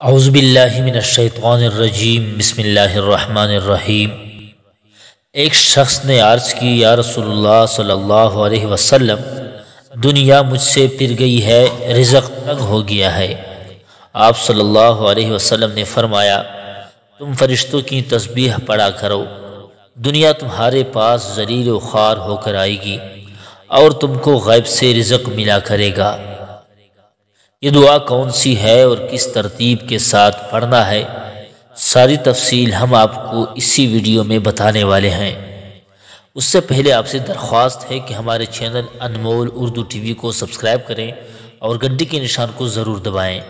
اعوذ باللہ من الشیطان الرجیم بسم اللہ الرحمن الرحیم۔ ایک شخص نے عرض کی، یا رسول اللہ صلی اللہ علیہ وسلم، دنیا مجھ سے پھر گئی ہے، رزق تنگ ہو گیا ہے۔ آپ صلی اللہ علیہ وسلم نے فرمایا، تم فرشتوں کی تسبیح پڑھا کرو، دنیا تمہارے پاس ذلیل و خوار ہو کر آئے گی اور تم کو غیب سے رزق ملا کرے گا۔ یہ دعا کون سی ہے اور کس ترتیب کے ساتھ پڑھنا ہے، ساری تفصیل ہم آپ کو اسی ویڈیو میں بتانے والے ہیں۔ اس سے پہلے آپ سے درخواست ہے کہ ہمارے چینل انمول اردو ٹی وی کو سبسکرائب کریں اور گھنٹی کے نشان کو ضرور دبائیں۔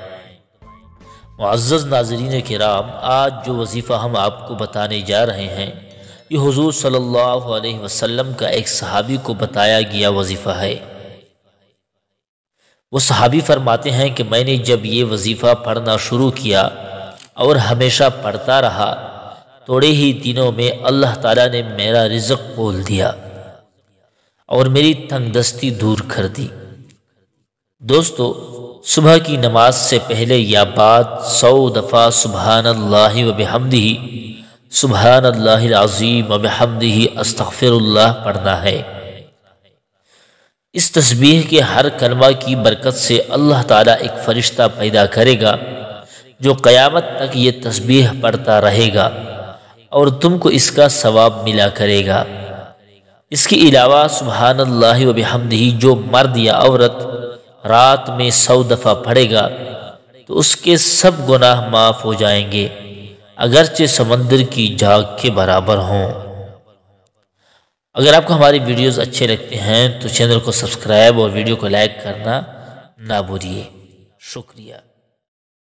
معزز ناظرین کرام، آج جو وظیفہ ہم آپ کو بتانے جا رہے ہیں، یہ حضور صلی اللہ علیہ وسلم کا ایک صحابی کو بتایا گیا وظیفہ ہے۔ وہ صحابی فرماتے ہیں کہ میں نے جب یہ وظیفہ پڑھنا شروع کیا اور ہمیشہ پڑھتا رہا، تھوڑے ہی دنوں میں اللہ تعالیٰ نے میرا رزق کھول دیا اور میری تنگ دستی دور کر دی۔ دوستو، صبح کی نماز سے پہلے یا بعد 100 دفعہ سبحان اللہ و بحمدہ، سبحان اللہ العظیم و بحمدہ، استغفر اللہ پڑھنا ہے۔ اس تسبیح کے ہر کلمہ کی برکت سے اللہ تعالیٰ ایک فرشتہ پیدا کرے گا جو قیامت تک یہ تسبیح پڑھتا رہے گا اور تم کو اس کا ثواب ملا کرے گا۔ اس کے علاوہ سبحان اللہ و بحمدہ جو مرد یا عورت رات میں 100 دفعہ پڑھے گا تو اس کے سب گناہ معاف ہو جائیں گے، اگرچہ سمندر کی جھاگ کے برابر ہوں۔ اگر آپ کو ہماری ویڈیوز اچھے لگتے ہیں تو چینل کو سبسکرائب اور ویڈیو کو لائک کرنا نہ بھولیے۔ شکریہ۔